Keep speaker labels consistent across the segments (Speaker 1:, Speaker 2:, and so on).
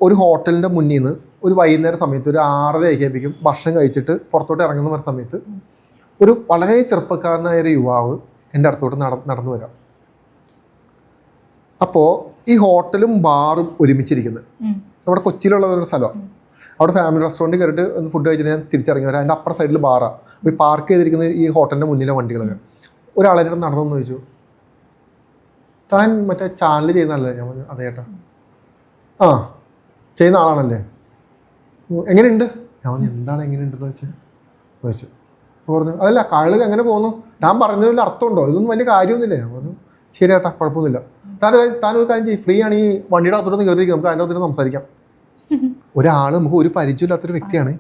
Speaker 1: ഒരു ഹോട്ടലിൻ്റെ മുന്നിൽ നിന്ന് ഒരു വൈകുന്നേരം സമയത്ത് ഒരു 6:30 ആയിരിക്കും ഭക്ഷണം കഴിച്ചിട്ട് പുറത്തോട്ട് ഇറങ്ങുന്ന സമയത്ത് ഒരു വളരെ ചെറുപ്പക്കാരനായ ഒരു യുവാവ് എൻ്റെ അടുത്തോട്ട് നടന്നു വരാം. അപ്പോൾ ഈ ഹോട്ടലും ബാറും ഒരുമിച്ചിരിക്കുന്നത് നമ്മുടെ കൊച്ചിയിലുള്ള ഒരു സ്ഥലമാണ്. അവിടെ ഫാമിലി റെസ്റ്റോറൻറ്റ് കയറിയിട്ട് ഒന്ന് ഫുഡ് കഴിച്ചിട്ട് ഞാൻ തിരിച്ചിറങ്ങി വരാം. അതിൻ്റെ അപ്പുറം സൈഡിൽ ബാറാണ്. അപ്പോൾ ഈ പാർക്ക് ചെയ്തിരിക്കുന്നത് ഈ ഹോട്ടലിൻ്റെ മുന്നിലെ വണ്ടികളൊക്കെ. ഒരാളെ നടന്നു ചോദിച്ചു, താൻ മറ്റേ ചാനൽ ചെയ്യുന്നതല്ലേ? ഞാൻ പറഞ്ഞു അതെ ചേട്ടാ. ആ ചെയ്യുന്ന ആളാണല്ലേ, എങ്ങനെയുണ്ട്? ഞാൻ പറഞ്ഞു എന്താണ് എങ്ങനെയുണ്ടെന്ന് ചോദിച്ചു. അപ്പോൾ പറഞ്ഞു അതല്ല കായൽ എങ്ങനെ പോകുന്നു, താൻ പറഞ്ഞതിൽ അർത്ഥമുണ്ടോ, ഇതൊന്നും വലിയ കാര്യമൊന്നുമില്ലേ? ഞാൻ പറഞ്ഞു ശരി ചേട്ടാ കുഴപ്പമൊന്നുമില്ല. താനൊരു കാര്യം ചെയ്യും, ഫ്രീ ആണ്, ഈ വണ്ടിയുടെ അകത്തോട്ട് കയറിയിരിക്കും, നമുക്ക് അതിൻ്റെ അകത്തോട്ട് സംസാരിക്കാം. ഒരാൾ നമുക്ക് ഒരു പരിചയമില്ലാത്തൊരു വ്യക്തിയാണ്.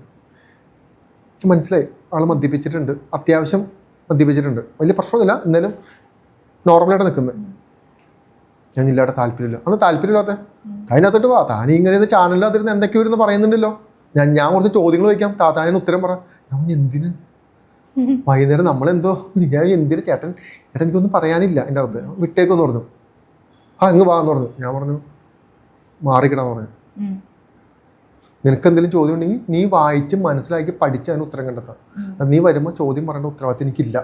Speaker 1: മനസ്സിലായി, ആൾ മദ്യപിച്ചിട്ടുണ്ട്, അത്യാവശ്യം മദ്യപിച്ചിട്ടുണ്ട്, വലിയ പ്രശ്നമൊന്നുമില്ല, എന്നാലും നോർമലായിട്ട് നിൽക്കുന്നത്. ഞാൻ ഇല്ലാതെ താല്പര്യമില്ല. അന്ന് താല്പര്യമില്ലാത്ത അതിനകത്തോട്ട് വാ, താൻ ഇങ്ങനെ ചാനലിനകത്തിരുന്ന് എന്തൊക്കെയോ ഇരുന്ന് പറയുന്നുണ്ടല്ലോ, ഞാൻ കുറച്ച് ചോദ്യങ്ങൾ ചോദിക്കാം, താനെ ഉത്തരം പറ. ഞാൻ എന്തിന് വൈകുന്നേരം നമ്മളെന്തോ, ഞാൻ എന്തിനു ചേട്ടൻ എനിക്കൊന്നും പറയാനില്ല എൻ്റെ അകത്ത്, വിട്ടേക്കെന്ന് പറഞ്ഞു. അങ്ങ് വാന്ന് പറഞ്ഞു. ഞാൻ പറഞ്ഞു മാറിക്കിടാന്ന് പറഞ്ഞു. നിനക്ക് എന്തെങ്കിലും ചോദ്യം ഉണ്ടെങ്കിൽ നീ വായിച്ച് മനസ്സിലാക്കി പഠിച്ച് അതിന് ഉത്തരം കണ്ടെത്താം. നീ വരുമ്പോൾ ചോദ്യം പറയേണ്ട ഉത്തരവാദിത്തം എനിക്കില്ല.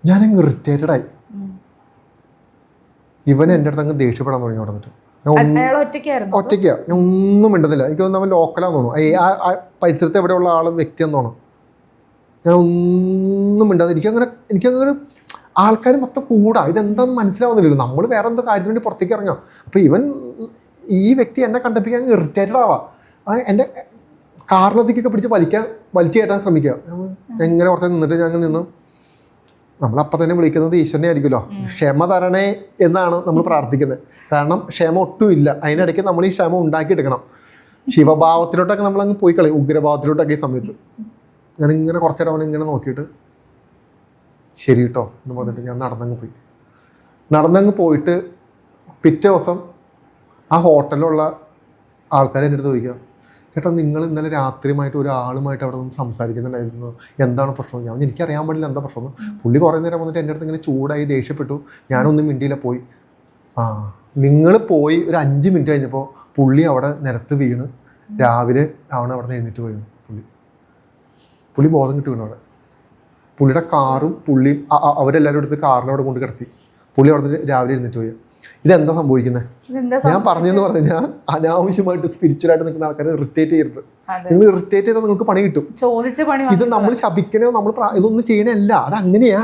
Speaker 1: ഞാനങ്ങ് ഇറിറ്റേറ്റഡായി. ഇവൻ എൻ്റെ അടുത്ത് അങ്ങ് ദേഷ്യപ്പെടാൻ തുടങ്ങി. അവിടെ നിന്നിട്ട് ഒറ്റയ്ക്കാ, ഞാൻ ഒന്നും മിണ്ടുന്നില്ല. എനിക്ക് തോന്നുന്നു അവൻ ലോക്കലാന്ന് തോന്നുന്നു, ആ പരിസരത്ത് എവിടെയുള്ള വ്യക്തിയെന്ന് തോന്നുന്നു. ഞാൻ ഒന്നും മിണ്ടാതെ എനിക്കങ്ങനെ ആൾക്കാർ മൊത്തം കൂടാ, ഇതെന്താണെന്ന് മനസ്സിലാവുന്നില്ലല്ലോ. നമ്മൾ വേറെ എന്തോ കാര്യത്തിന് വേണ്ടി പുറത്തേക്ക് ഇറങ്ങാം. അപ്പോൾ ഈ വ്യക്തി എന്നെ കണ്ടപ്പിക്കാൻ ഇറിറ്റേറ്റഡ് ആവാം. എൻ്റെ കാരണത്തേക്കൊക്കെ പിടിച്ച് വലിച്ചു കയറ്റാൻ ശ്രമിക്കുക. എങ്ങനെ പുറത്തേ നിന്നിട്ട് ഞാൻ നിന്ന്, നമ്മളപ്പം തന്നെ വിളിക്കുന്നത് ഈശ്വരനെ ആയിരിക്കുമല്ലോ, ക്ഷമ തരണേ എന്നാണ് നമ്മൾ പ്രാർത്ഥിക്കുന്നത്. കാരണം ക്ഷമ ഒട്ടും ഇല്ല. അതിനിടയ്ക്ക് നമ്മൾ ഈ ക്ഷമ ഉണ്ടാക്കിയെടുക്കണം. ശിവഭാവത്തിലോട്ടൊക്കെ നമ്മളങ്ങ് പോയി കളയും, ഉഗ്രഭാവത്തിലോട്ടൊക്കെ ഈ സമയത്ത്. ഞാനിങ്ങനെ കുറച്ചേരം അവനിങ്ങനെ നോക്കിയിട്ട് ശരി കേട്ടോ എന്ന് പറഞ്ഞിട്ട് ഞാൻ നടന്നങ്ങ് പോയിട്ട് പിറ്റേ ദിവസം ആ ഹോട്ടലിലുള്ള ആൾക്കാർ എൻ്റെ അടുത്ത് ചോദിക്കുക, ചേട്ടാ നിങ്ങൾ ഇന്നലെ രാത്രിയുമായിട്ട് ഒരാളുമായിട്ട് അവിടെ നിന്ന് സംസാരിക്കുന്നുണ്ടായിരുന്നു, എന്താണ് പ്രശ്നം? ഞാൻ എനിക്കറിയാൻ പാടില്ല എന്താ പ്രശ്നം. പുള്ളി കുറേ നേരം വന്നിട്ട് എൻ്റെ അടുത്ത് ഇങ്ങനെ ചൂടായി ദേഷ്യപ്പെട്ടു. ഞാനൊന്നും മിണ്ടിയില്ല, പോയി. നിങ്ങൾ പോയി ഒരു 5 മിനിറ്റ് കഴിഞ്ഞപ്പോൾ പുള്ളി അവിടെ നിലത്ത് വീണ് രാവിലെ അവിടെ നിന്ന് എഴുന്നേറ്റ് പോയി. പുള്ളി ബോധം കിട്ടി വീണു അവിടെ. പുള്ളിയുടെ കാറും പുള്ളിയും അവരെല്ലാവരും എടുത്ത് കാറിനവിടെ കൊണ്ട് കിടത്തി. പുള്ളി അവിടെ നിന്ന് രാവിലെ എഴുന്നേറ്റ് പോയി. ഇതെന്താ സംഭവിക്കുന്നത്? ഞാൻ പറഞ്ഞെന്ന് പറഞ്ഞു കഴിഞ്ഞാൽ അനാവശ്യമായിട്ട് സ്പിരിച്വലായിട്ട് നിൽക്കുന്ന ആൾക്കാരെ ഇറിറ്റേറ്റ് ചെയ്യരുത്. നിങ്ങൾ ഇറിറ്റേറ്റ് ചെയ്താൽ നിങ്ങൾക്ക് പണി കിട്ടും. ഇത് നമ്മൾ ശപിക്കണോ, നമ്മൾ ഇതൊന്നും ചെയ്യണല്ല, അത് അങ്ങനെയാ.